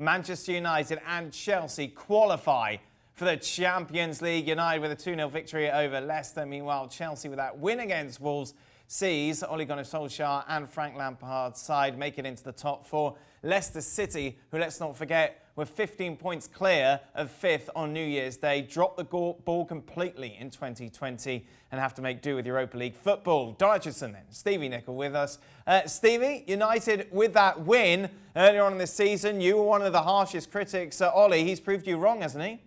Manchester United and Chelsea qualify for the Champions League. United with a 2-0 victory over Leicester. Meanwhile, Chelsea with that win against Wolves sees Ole Gunnar Solskjaer and Frank Lampard's side make it into the top four. Leicester City, who let's not forget were 15 points clear of fifth on New Year's Day, dropped the ball completely in 2020 and have to make do with Europa League football. Hutchison then, Stevie Nicol with us. Stevie, United with that win earlier on in the season. You were one of the harshest critics. Ole, he's proved you wrong, hasn't he?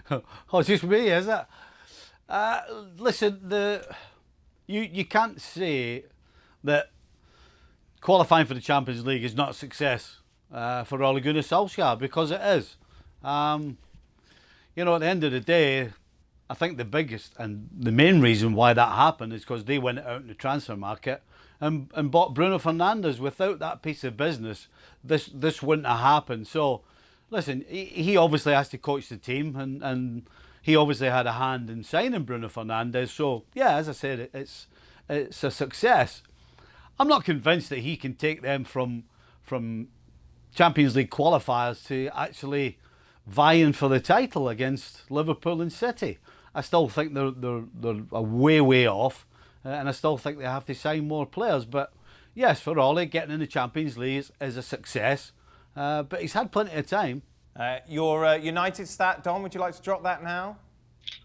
Oh, it's just me, is it? Listen, you can't say that qualifying for the Champions League is not a success for Ole Gunnar Solskjaer, because it is. You know, at the end of the day, I think the biggest and the main reason why that happened is because they went out in the transfer market and bought Bruno Fernandes. Without that piece of business, this wouldn't have happened. So, listen, he obviously has to coach the team, and he obviously had a hand in signing Bruno Fernandes. So, yeah, as I said, it's a success. I'm not convinced that he can take them from Champions League qualifiers to actually vying for the title against Liverpool and City. I still think they're a way off, and I still think they have to sign more players. But yes, for Ole, getting in the Champions League is a success. But he's had plenty of time. Your United stat, Don, would you like to drop that now?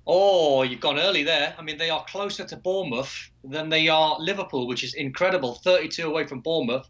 Oh, you've gone early there. I mean, they are closer to Bournemouth than they are Liverpool, which is incredible. 32 away from Bournemouth,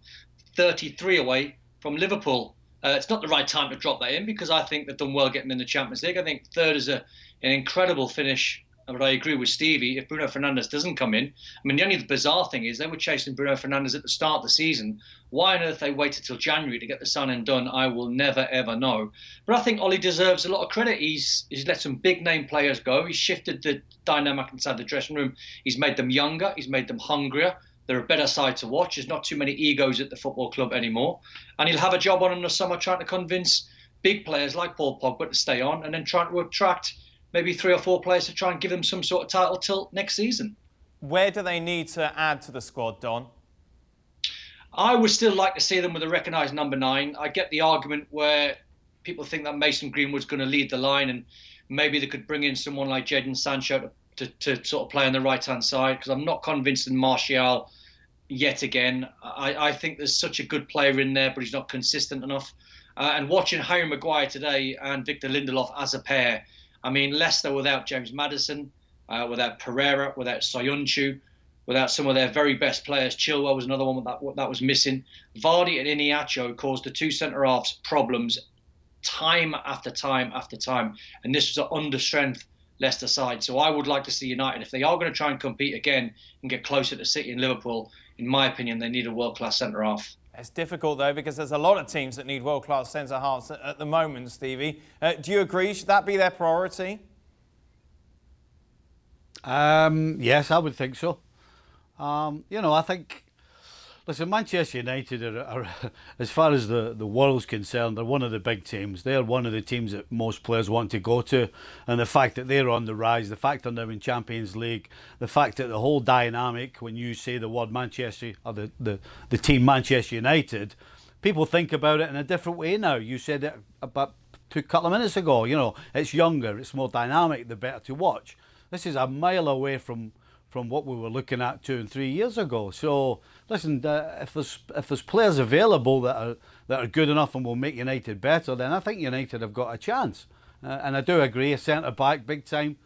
33 away from Liverpool. It's not the right time to drop that in, because I think they've done well getting in the Champions League. I think third is an incredible finish. But I agree with Stevie, if Bruno Fernandes doesn't come in. I mean, the only bizarre thing is they were chasing Bruno Fernandes at the start of the season. Why on earth they waited till January to get the signing done, I will never, ever know. But I think Ole deserves a lot of credit. He's let some big-name players go. He's shifted the dynamic inside the dressing room. He's made them younger. He's made them hungrier. They're a better side to watch. There's not too many egos at the football club anymore. And he'll have a job on in the summer trying to convince big players like Paul Pogba to stay on, and then trying to attract maybe 3 or 4 players to try and give them some sort of title till next season. Where do they need to add to the squad, Don? I would still like to see them with a recognised number 9. I get the argument where people think that Mason Greenwood's going to lead the line, and maybe they could bring in someone like Jadon Sancho to sort of play on the right-hand side, because I'm not convinced in Martial yet again. I think there's such a good player in there, but he's not consistent enough. And watching Harry Maguire today and Victor Lindelof as a pair, I mean, Leicester without James Maddison, without Pereira, without Soyuncu, without some of their very best players. Chilwell was another one that was missing. Vardy and Iheanacho caused the two centre-halves problems time after time after time. And this was an under-strength Leicester side. So I would like to see United, if they are going to try and compete again and get closer to City and Liverpool, in my opinion, they need a world-class centre-half. It's difficult, though, because there's a lot of teams that need world-class centre-halves at the moment, Stevie. Do you agree? Should that be their priority? Yes, I would think so. You know, I think, listen, Manchester United are as far as the world's concerned, they're one of the big teams. They're one of the teams that most players want to go to. And the fact that they're on the rise, the fact that they're in Champions League, the fact that the whole dynamic, when you say the word Manchester, or the team Manchester United, people think about it in a different way now. You said it about a couple of minutes ago. You know, it's younger, it's more dynamic, the better to watch. This is a mile away from what we were looking at 2 and 3 years ago. So listen, if there's players available that are good enough and will make United better, then I think United have got a chance. And I do agree, a centre back, big time,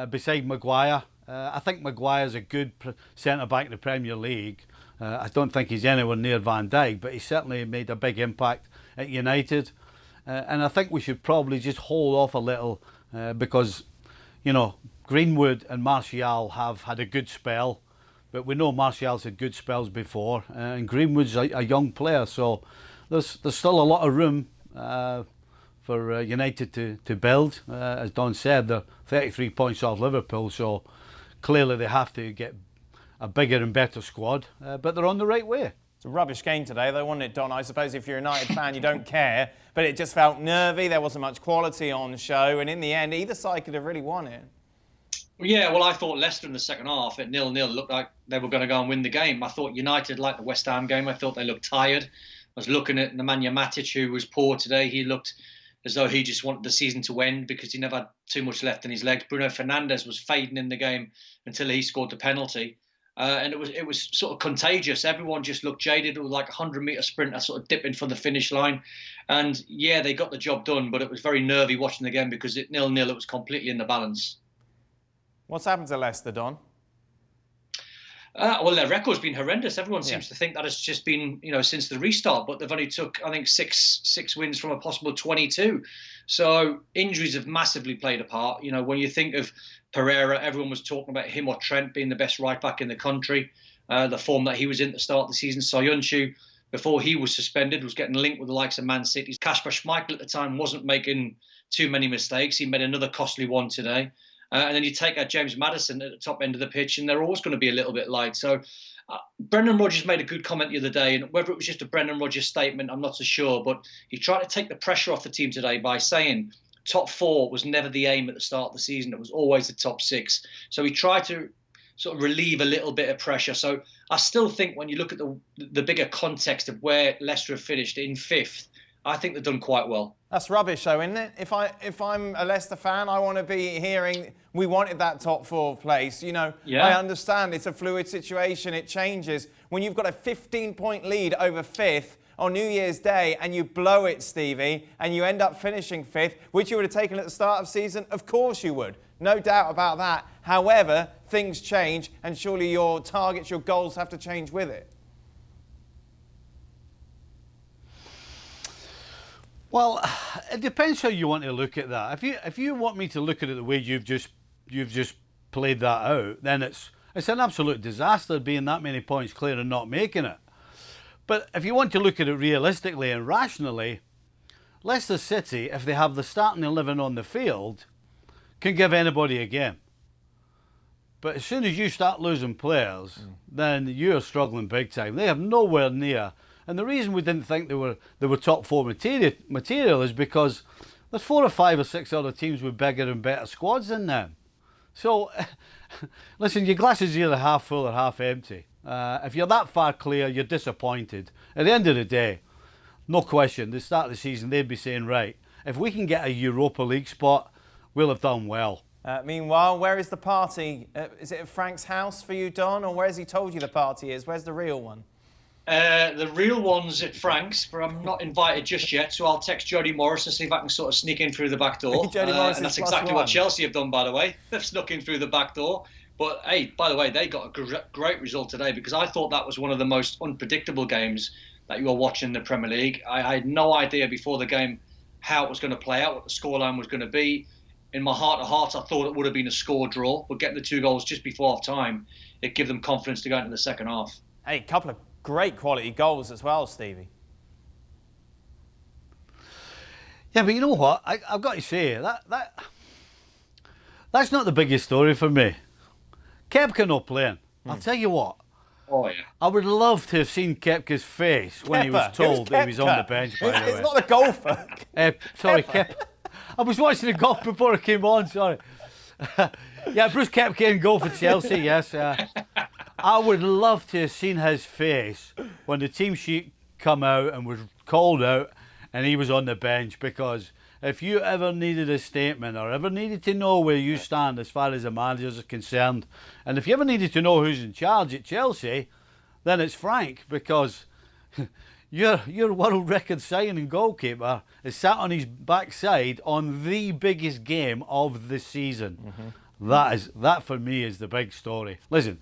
beside Maguire. I think Maguire's a good centre back in the Premier League. I don't think he's anywhere near Van Dijk, but he certainly made a big impact at United. And I think we should probably just hold off a little because, you know, Greenwood and Martial have had a good spell, but we know Martial's had good spells before, and Greenwood's a young player, so there's still a lot of room for United to build. As Don said, they're 33 points off Liverpool, so clearly they have to get a bigger and better squad, but they're on the right way. It's a rubbish game today, though, wasn't it, Don? I suppose if you're a United fan, you don't care, but it just felt nervy. There wasn't much quality on show, and in the end, either side could have really won it. Yeah, well, I thought Leicester in the second half at 0-0 looked like they were going to go and win the game. I thought United, like the West Ham game, I thought they looked tired. I was looking at Nemanja Matic, who was poor today. He looked as though he just wanted the season to end because he never had too much left in his legs. Bruno Fernandes was fading in the game until he scored the penalty. And it was sort of contagious. Everyone just looked jaded. It was like a 100-metre sprinter sort of dipping for the finish line. And yeah, they got the job done, but it was very nervy watching the game because at 0-0, it was completely in the balance. What's happened to Leicester, Don? Well, their record's been horrendous. Everyone seems to think that it's just been, since the restart, but they've only took, I think, six wins from a possible 22. So injuries have massively played a part. When you think of Pereira, everyone was talking about him or Trent being the best right back in the country. The form that he was in at the start of the season. Soyuncu, before he was suspended, was getting linked with the likes of Man City. Kasper Schmeichel at the time wasn't making too many mistakes. He made another costly one today. And then you take out James Maddison at the top end of the pitch, and they're always going to be a little bit light. So Brendan Rodgers made a good comment the other day, and whether it was just a Brendan Rodgers statement, I'm not so sure. But he tried to take the pressure off the team today by saying top 4 was never the aim at the start of the season. It was always the top 6. So he tried to sort of relieve a little bit of pressure. So I still think when you look at the bigger context of where Leicester have finished in 5th, I think they've done quite well. That's rubbish, though, isn't it? If I'm a Leicester fan, I want to be hearing we wanted that top 4 place. I understand it's a fluid situation. It changes. When you've got a 15-point lead over 5th on New Year's Day and you blow it, Stevie, and you end up finishing 5th, which you would have taken at the start of the season, of course you would. No doubt about that. However, things change, and surely your targets, your goals have to change with it. Well, it depends how you want to look at that. If you want me to look at it the way you've just played that out, then it's an absolute disaster being that many points clear and not making it. But if you want to look at it realistically and rationally, Leicester City, if they have the starting 11 on the field, can give anybody a game. But as soon as you start losing players, then you're struggling big time. They have nowhere near. And the reason we didn't think they were top 4 material is because there's 4 or 5 or 6 other teams with bigger and better squads than them. So, listen, your glass is either half full or half empty. If you're that far clear, you're disappointed. At the end of the day, no question, the start of the season, they'd be saying, right, if we can get a Europa League spot, we'll have done well. Meanwhile, where is the party? Is it at Frank's house for you, Don, or where has he told you the party is? Where's the real one? The real one's at Frank's, but I'm not invited just yet, so I'll text Jody Morris to see if I can sort of sneak in through the back door. Jody Morris and that's is exactly +1. what Chelsea have done, by the way. They've snuck in through the back door. But, hey, by the way, they got a great result today because I thought that was one of the most unpredictable games that you were watching in the Premier League. I had no idea before the game how it was going to play out, what the scoreline was going to be. In my heart of hearts, I thought it would have been a score draw, but getting the 2 goals just before half-time, it gave them confidence to go into the second half. Hey, a couple of great quality goals as well, Stevie. Yeah, but you know what? I've got to say, that's not the biggest story for me. Kepka not playing. I'll tell you what. Oh, yeah. I would love to have seen Kepka's face when he was told that he was on the bench, by the way. It's not the golfer. Sorry, Kepka. I was watching the golf before I came on, sorry. Yeah, Bruce Kepka in goal for Chelsea, yes. I would love to have seen his face when the team sheet come out and was called out and he was on the bench, because if you ever needed a statement or ever needed to know where you stand as far as the managers are concerned, and if you ever needed to know who's in charge at Chelsea, then it's Frank, because your world record signing goalkeeper is sat on his backside on the biggest game of the season. That for me is the big story. Listen,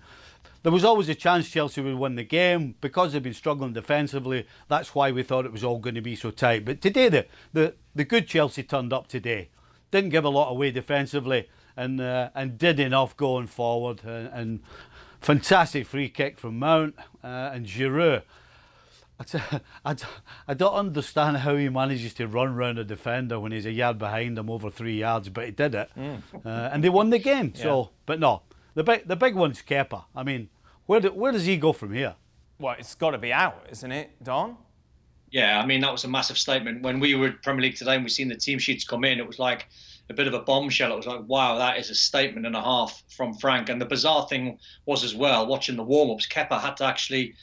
there was always a chance Chelsea would win the game because they've been struggling defensively. That's why we thought it was all going to be so tight. But today, the good Chelsea turned up today. Didn't give a lot away defensively and did enough going forward. And fantastic free kick from Mount and Giroud. I don't understand how he manages to run round a defender when he's a yard behind him over 3 yards, but he did it. And they won the game. Yeah. So, but no. The big one's Kepa. I mean, where does he go from here? Well, it's got to be out, isn't it, Don? Yeah, I mean, that was a massive statement. When we were at Premier League today and we seen the team sheets come in, it was like a bit of a bombshell. It was like, wow, that is a statement and a half from Frank. And the bizarre thing was as well, watching the warm-ups, Kepa had to actually,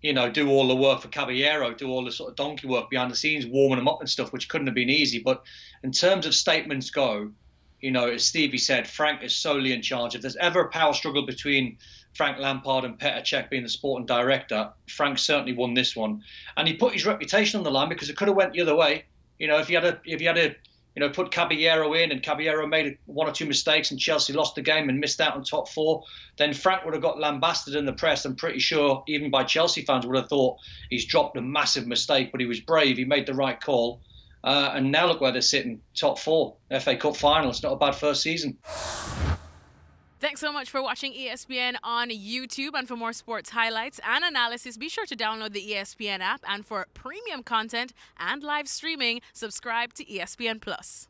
do all the work for Caballero, do all the sort of donkey work behind the scenes, warming him up and stuff, which couldn't have been easy. But in terms of statements go, as Stevie said, Frank is solely in charge. If there's ever a power struggle between Frank Lampard and Petr Cech being the sporting director, Frank certainly won this one. And he put his reputation on the line because it could have went the other way. If he had put Caballero in and Caballero made one or two mistakes and Chelsea lost the game and missed out on top four, then Frank would have got lambasted in the press. I'm pretty sure even by Chelsea fans would have thought he's dropped a massive mistake, but he was brave. He made the right call. And now look where they're sitting, top four, FA Cup final. It's not a bad first season. Thanks so much for watching ESPN on YouTube. And for more sports highlights and analysis, be sure to download the ESPN app. And for premium content and live streaming, subscribe to ESPN Plus.